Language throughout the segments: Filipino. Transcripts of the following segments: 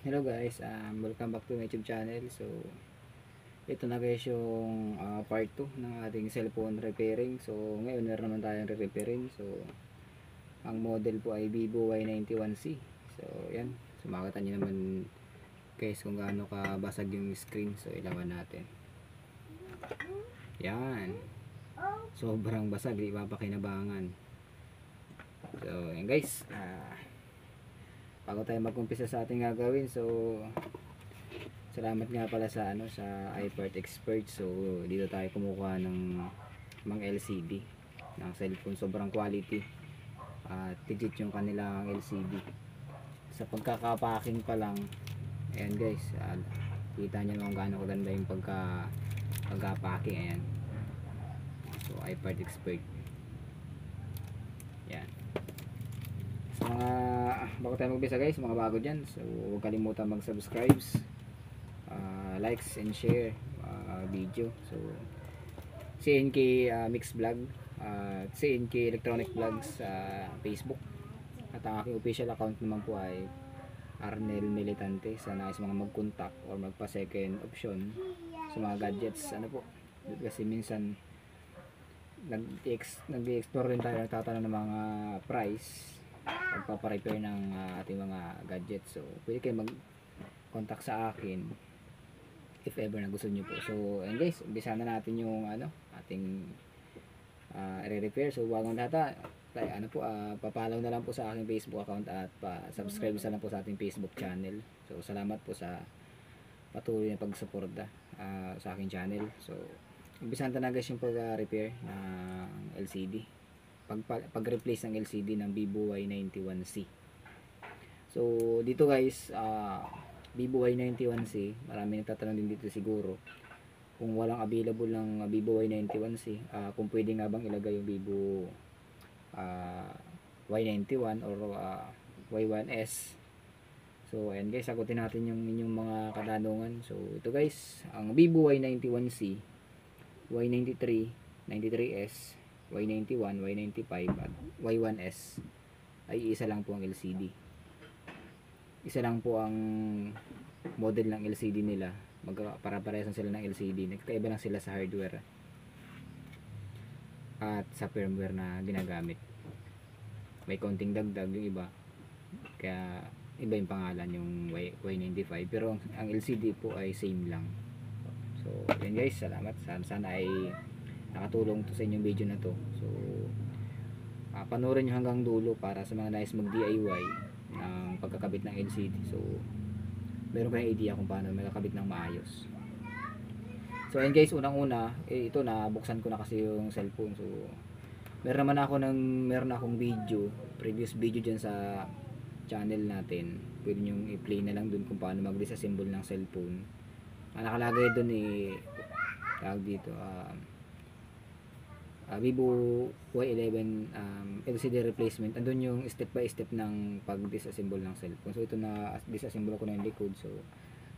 Hello guys, welcome back to my YouTube channel. So, ito na guys yung part 2 ng ating cellphone repairing. So, ngayon meron naman tayong repairing. So, ang model po ay Vivo Y91C. So, yan. So, makita nyo naman guys kung gaano kabasag yung screen. So, ilawan natin. Yan. Sobrang basag, di mapakinabangan. So, yan guys. Bago tayo mag-umpisa sa ating gagawin, so salamat nga pala sa sa iPart Expert. So dito tayo kumukuha ng mga LCD ng cellphone, sobrang quality at legit yung kanilang LCD. Sa pagkakapacking pa lang, ayan guys, kita nyo kung gaano kaganda yung pagkapacking. Ayan, so iPart Expert. Yan. Sa mga bago tayo magbisa guys, mga bago dyan, so huwag kalimutan mag-subscribe, likes and share video. So CNK Mix Vlog, CNK Electronic Vlogs sa Facebook, at ang aking official account naman po ay Arnel Militante. Sa nais mga mag-contact or magpa second option sa mga gadgets, ano po, kasi minsan nag-explore rin tayo, nagtatanong ng mga price pagpapa-repair ng ating mga gadgets. So pwede kayo mag-contact sa akin if ever na gusto nyo po. So and guys, umpisa na natin yung ating i-repair. So bagong data, papalaw na lang po sa aking Facebook account at pa-subscribe na lang po sa ating Facebook channel. So salamat po sa patuloy na pagsuporta sa aking channel. So umpisa na guys yung pag-repair ng LCD, pag-replace ng LCD ng Vivo Y91C. So dito guys, Vivo Y91C, marami nagtatanong din dito siguro kung walang available ng Vivo Y91C, kung pwede nga bang ilagay yung Vivo Y91 or Y1S. So ayan guys, sagutin natin yung inyong mga katanungan. So ito guys, ang Vivo Y91C, Y93, 93S, Y91, Y95 at Y1S ay isa lang po ang LCD. Isa lang po ang model ng LCD nila. Para-parehas sila ng LCD. Nagkaiba lang sila sa hardware at sa firmware na ginagamit. May konting dagdag yung iba, kaya iba yung pangalan, yung Y95, pero ang LCD po ay same lang. So yun guys, salamat. Sana ay nakatulong to sa inyong video na to. So panoorin nyo hanggang dulo para sa mga nais mag DIY ng pagkakabit ng LCD. So meron kayong idea kung paano magkakabit ng maayos. So ayun guys, unang una, ito na buksan ko na kasi yung cellphone. So meron akong video, previous video dyan sa channel natin. Pwede nyo i-play na lang dun kung paano mag-disassemble ng cellphone. Nakalagay dun tawag dito, Vivo Y11 LCD replacement. Andun yung step by step ng pag-disassemble ng cellphone. So ito na disassemble ko na yung likod. So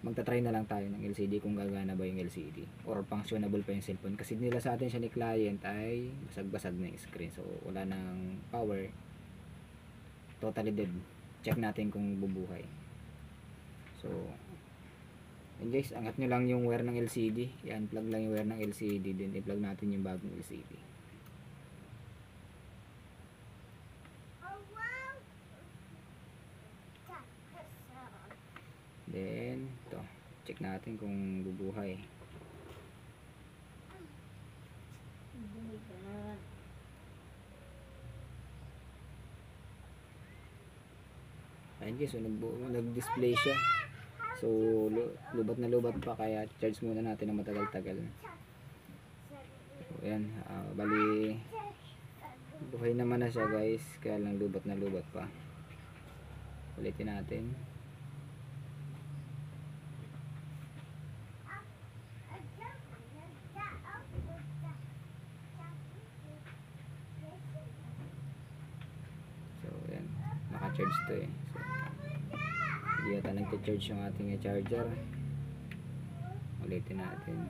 magta-try na lang tayo ng LCD kung gagana ba yung LCD or functionable pa yung cellphone, kasi nila sa atin siya ni client ay basag-basag na yung screen. So wala nang power, totally dead. Check natin kung bubuhay. So and guys, angat nyo lang yung wire ng LCD, i-unplug lang yung wire ng LCD, then i-plug natin yung bagong LCD. Then ito, check natin kung bubuhay. Ayun guys, so nag-display siya. So lubat na lubat pa, kaya charge muna natin ng matagal-tagal. So ayan, bali buhay naman na siya guys, kaya lang lubat na lubat pa. Ulitin natin. So ayan, naka-charge to eh. So hindi yata nagka-charge yung ating charger. Ulitin natin.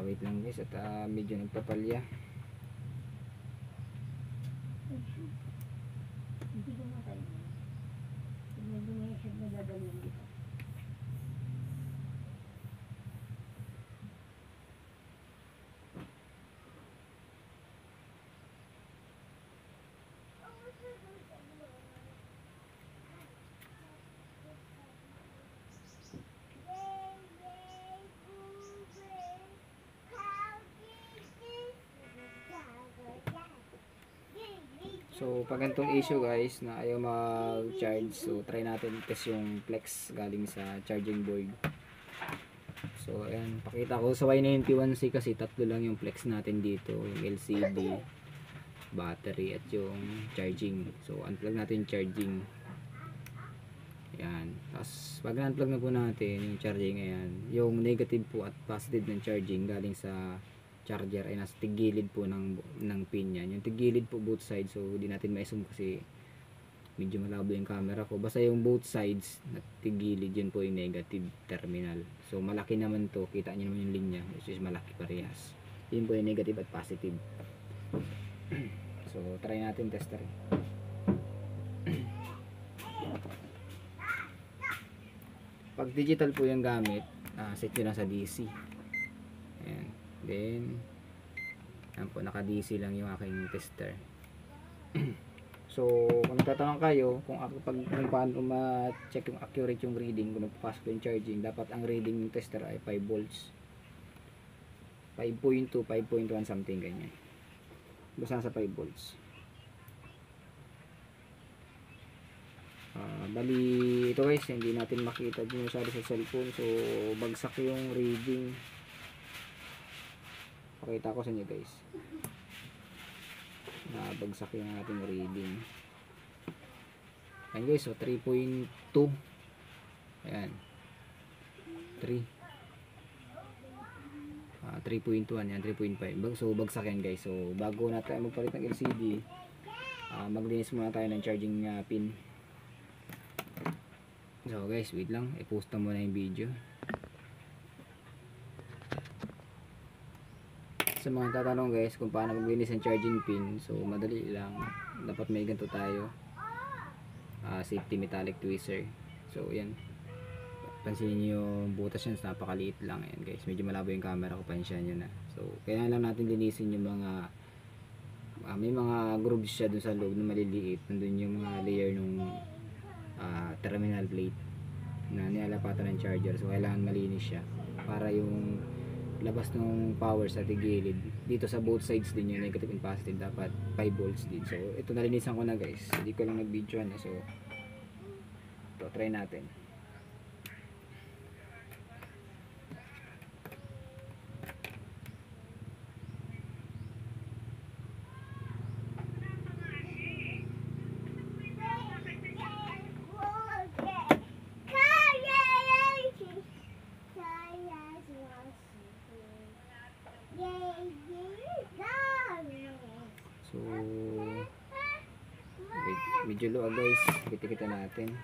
Wait lang guys at medyo nagpapalya. Hindi ko matay. Medyo may head na dadalhin dito. So pag ganitong issue guys na ayaw mag-charge, so try natin test yung flex galing sa charging board. So ayan, pakita ko sa Y91C kasi tatlo lang yung flex natin dito, yung LCD, battery at yung charging. So unplug natin yung charging. Ayan, tapos pag unplug na po natin yung charging, ayan, yung negative po at positive ng charging galing sa charger ay nasa tigilid po ng pin yan. Yung tigilid po both sides, so hindi natin ma-zoom kasi medyo malabo yung camera ko. Basta yung both sides na tigilid, yun po yung negative terminal. So malaki naman to, kita nyo naman yung linya, which is malaki parehas. Yun po yung negative at positive. So try natin tester. Pag digital po yung gamit, set nyo lang sa DC. Ayan. Then yan po, naka DC lang yung aking tester. So kung nagtatanong kayo kung paano ma-check yung accurate yung reading kung nagpapasok yung charging, dapat ang reading ng tester ay 5 volts, 5.2, 5.1 something ganyan, basta sa 5 volts. Bali ito guys, hindi natin makita din masyado sa cellphone, so bagsak yung reading. Pakita ko sa inyo guys, nabagsak yung ating reading. Ayan guys, so 3.2, ayan 3 3.1, yan 3.5. So bagsak yan guys. So bago natin magpalit ng LCD, maglinis muna tayo ng charging pin. So guys, wait lang, i-post na muna yung video. Sa mga tatanong guys kung paano maglinis ng charging pin, so madali lang. Dapat may ganito tayo, safety metallic tweezer. So yan, pansinin nyo yung butas yan, napakaliit lang. Ayan guys, medyo malabo yung camera ko, pansyan nyo na. So kaya lang natin linisin yung mga may mga grooves siya dun sa loob na maliliit. Nandun yung mga layer nung terminal plate na nilalapatan ng charger. So kailangan malinis siya para yung labas ng power sa tigilid dito sa both sides din, yung negative and positive, dapat 5 volts din. So ito, nalinisan ko na guys, hindi ko lang nag-video na. So ito, try natin. So medyo low guys, kita natin.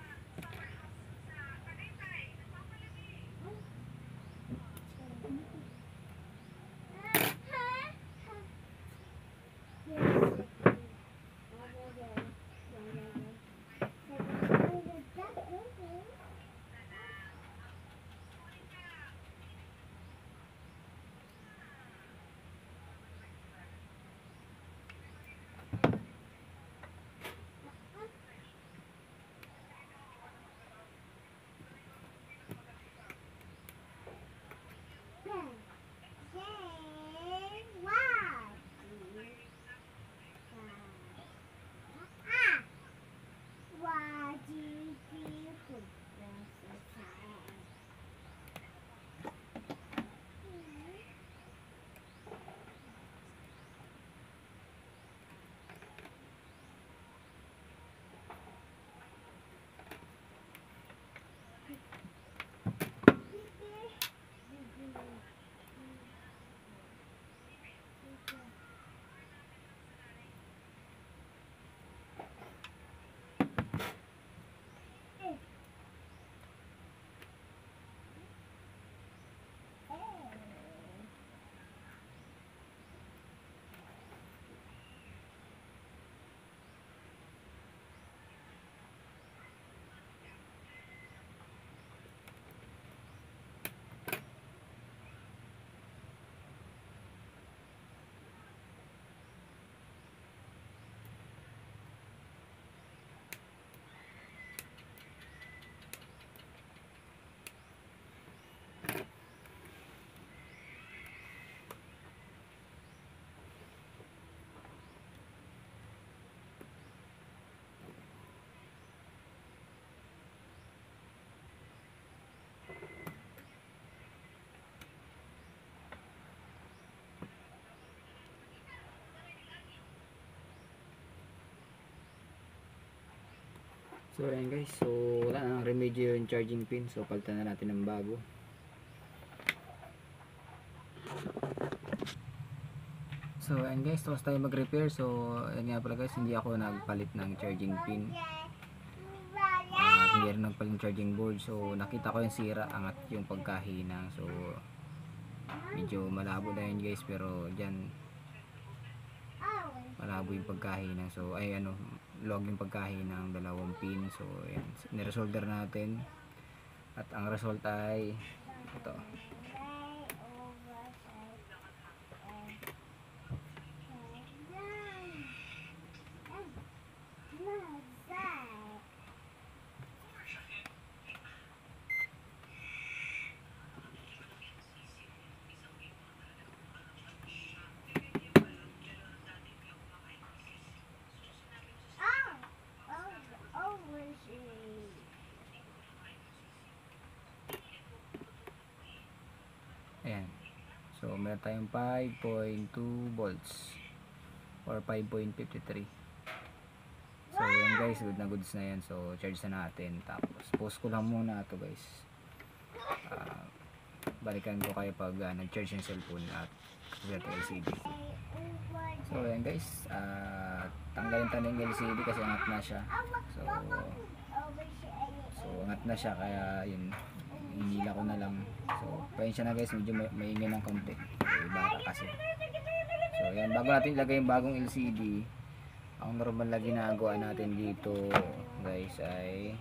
So ayan guys, so wala nang remedyo yung charging pin, so palitan na natin ng bago. So ayan guys, tapos tayo mag-repair. So ayan nga pala guys, hindi ako nagpalit ng charging pin at hindi rin nagpalit ng charging board. So nakita ko yung sira, angat yung pagkahina. So medyo malabo na yun guys, pero dyan malabo yung pagkahina. So ay ano, log yung pagkahina ng dalawang pin. So ayan, niresolder natin at ang result ay ito. Ayan. So meron tayong 5.2 volts or 5.53. So yan guys, good na goods na yan. So charge na natin. Tapos post ko lang muna ito guys. Balikan ko kayo pag nag-charge yung cellphone at convert LCD. So yan guys, tanggalin tayo yung LCD kasi angat na siya. So angat na siya, kaya yun, hinila ko na lang. So pasensya na guys, medyo maingay ng konti, baka kasi. So yan, bago natin ilagay yung bagong LCD, ang normal na ginagawa natin dito guys ay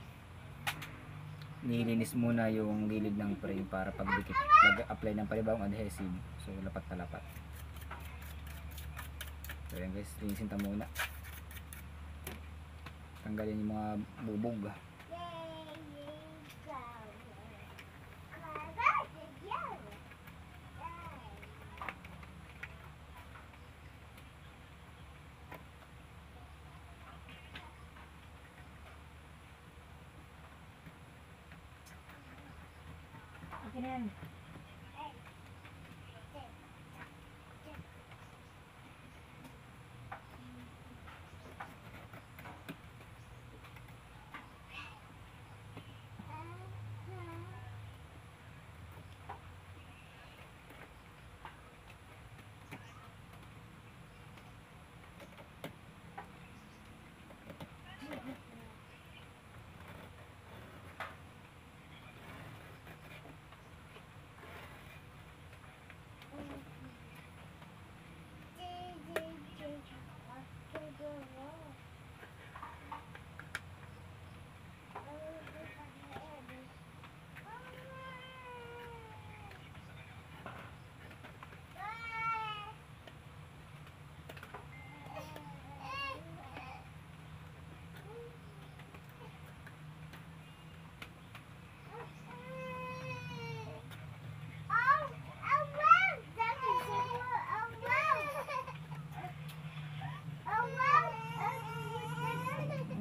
nilinis muna yung gilid ng frame para pagdikit, apply ng panibagong adhesive. So lapat na lapat. So yan guys, linisin ta muna, tanggalin yung mga bubog. Okay na yan.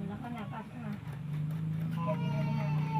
Wala ka na, pasok na. Gabi na rin natin.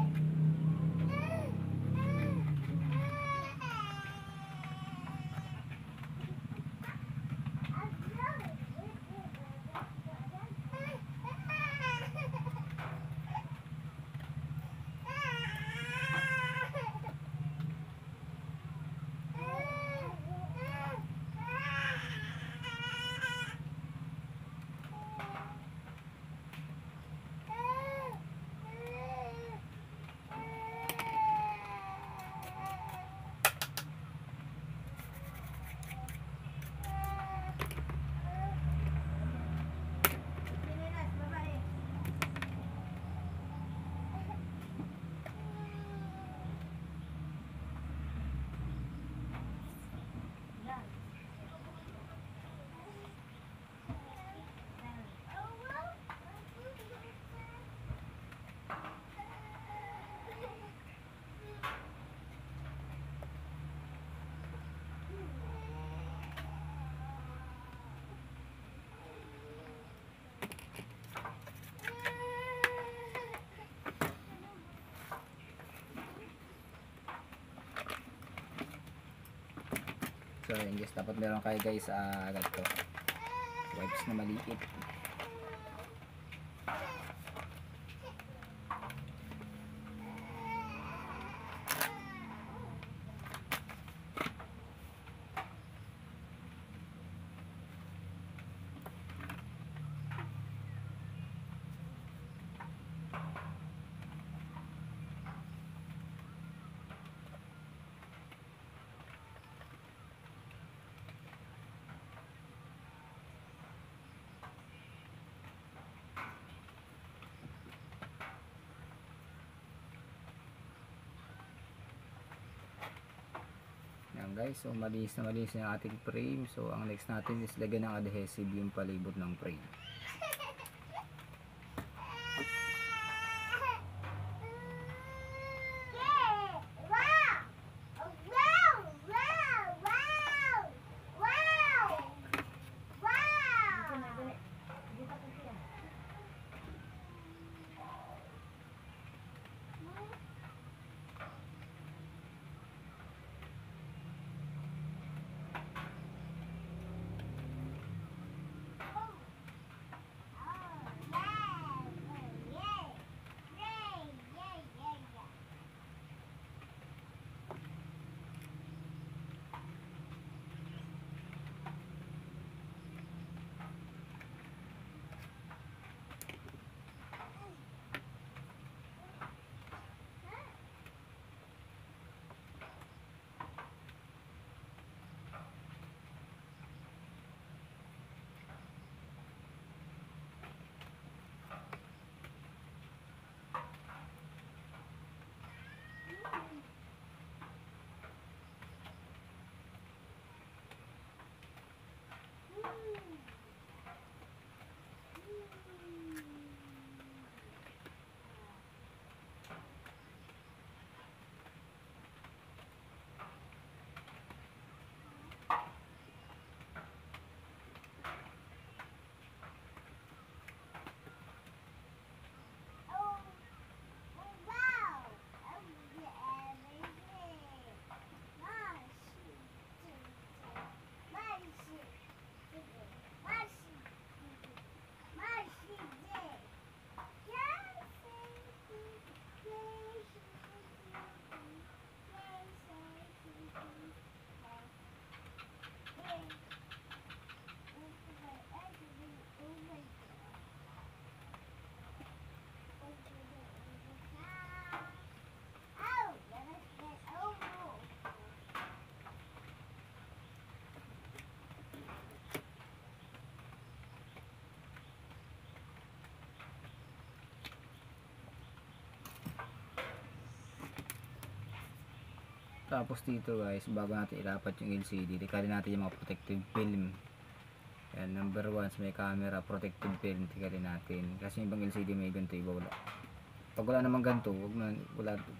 So yun guys, dapat meron kayo guys ganito, wipes na maliit. guys, so malinis na yung ating frame. So ang next natin is lagyan ng adhesive yung palibot ng frame. Tapos dito guys, bago natin ilapat yung LCD, tikalin natin yung mga protective film. Yan, number 1 sa may camera, protective film, tikalin natin. Kasi yung ibang LCD may ganito, iba wala. Pag wala namang ganito,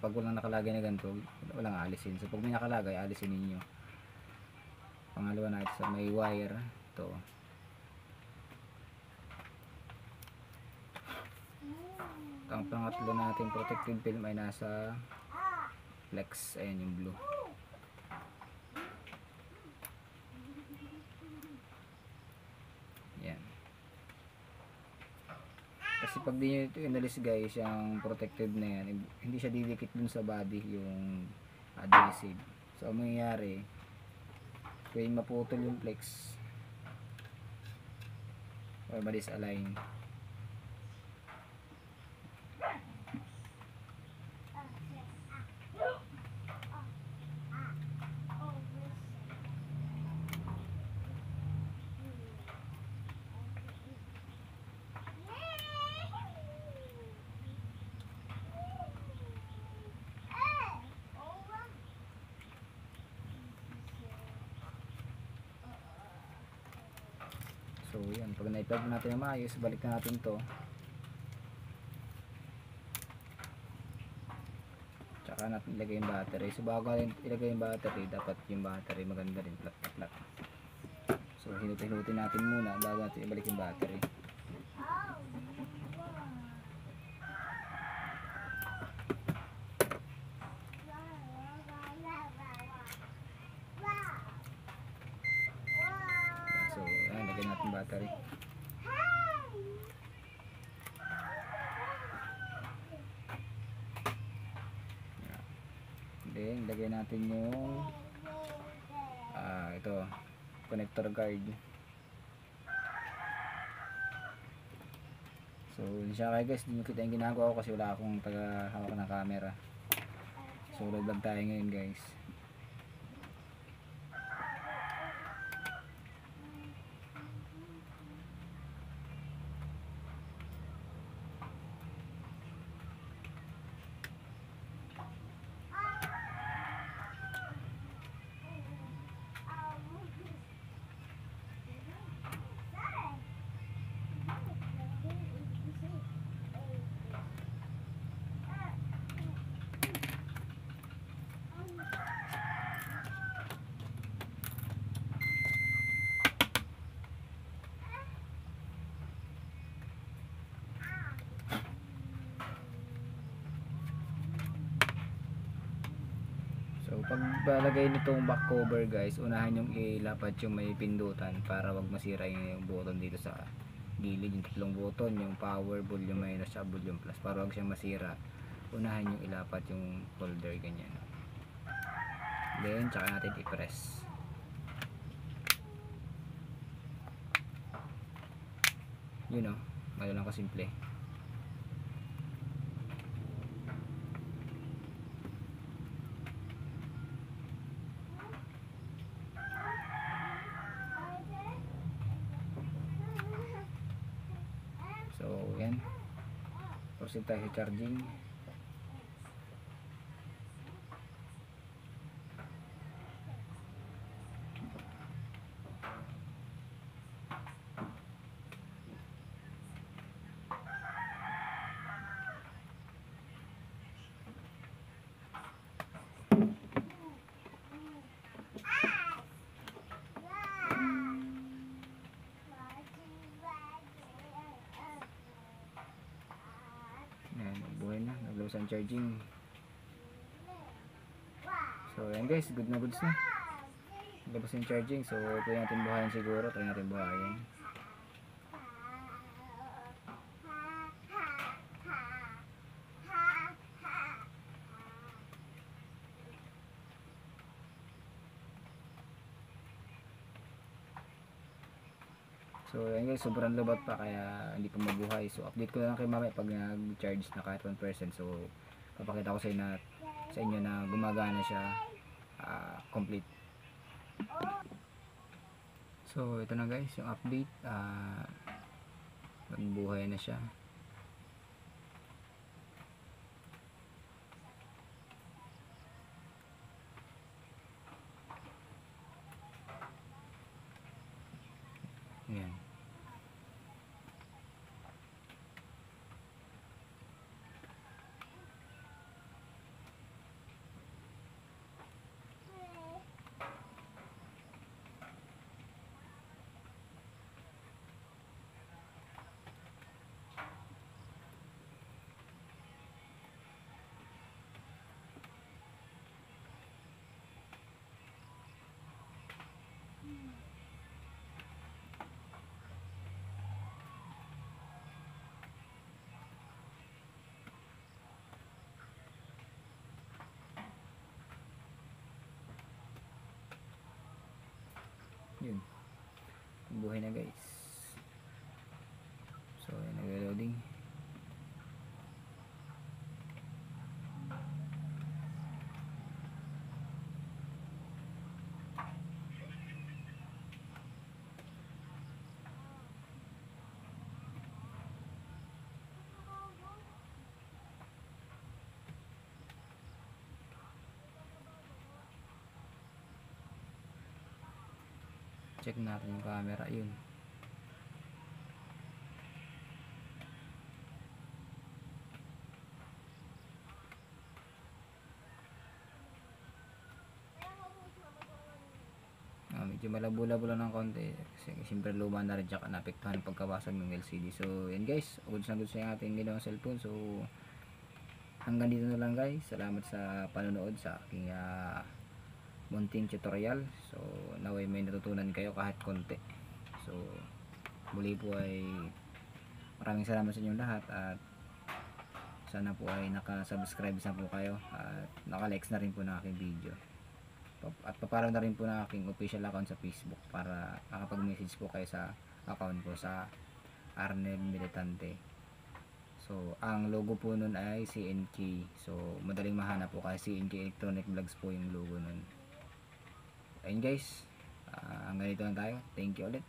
pag walang nakalagay na ganito, walang alisin. So pag may nakalagay, alisin ninyo. Pangalawa natin sa may wire, to. Ang pangatlo natin protective film ay nasa flex, ayan yung blue. Yan. Kasi pag di nyo ito inalis guys, yung protective na yan, hindi siya didikit dun sa body yung adhesive. So ang mangyayari, pwede maputol yung flex or ma-disalign. So yan, pag na-plug natin na maayos, balik na natin to. Tsaka natin ilagay yung battery. So bago natin ilagay yung battery, dapat yung battery maganda rin, flat na flat. So hinutin natin muna bago natin ibalik yung battery. So yan, lagyan natin battery. Then lagyan natin yung ito, connector guard. So siya kayo guys, hindi nyo kita yung ginagawa ko kasi wala akong taga hawak ng camera. So vlog tayo ngayon guys. pagbalagay nitong back cover guys, unahan yung ilapat yung may pindutan para wag masira yung button dito sa gilid, yung tatlong button, yung power, volume minus at volume plus, para wag siyang masira. Unahan yung ilapat yung holder ganyan. Then tsaka natin i-press. Yun o, malo lang kasimple. So yan, proceed tayo sa charging. Yan, buhay na, nag-loss ang charging. So yan guys, good na goods na. Labas yung charging, so pwede natin buhayin siguro, try natin buhayin. So yan guys, sobrang lobat pa kaya hindi pa mabuhay. So update ko na lang kay mamaya pag nag-charge na kahit 1%. So papakita ko sa inyo na gumagana siya complete. So ito na guys yung update, magbuhay na siya. Ayan. Yun, buhay na guys. So nag-loading. Check natin yung camera, yun. Medyo malabo-labo lang ng konti kasi siyempre luma na rin, tsaka naapektuhan ng pagkabasag ng LCD. So yan guys, goods na goods na yung ating ginawang cellphone. So hanggang dito na lang guys. Salamat sa panonood sa aking munting tutorial. So naway may natutunan kayo kahit konti. So muli po ay maraming salamat sa inyong lahat, at sana po ay nakasubscribe na po kayo at naka-likes na rin po ng aking video. At paparaw na rin po ng aking official account sa Facebook para makapag-message po kayo sa account ko sa Arnel Militante. So ang logo po nun ay CNK. So madaling mahanap po kasi CNK Electronic Vlogs po yung logo nun. Ayun guys, hanggang dito lang tayo. Thank you ulit.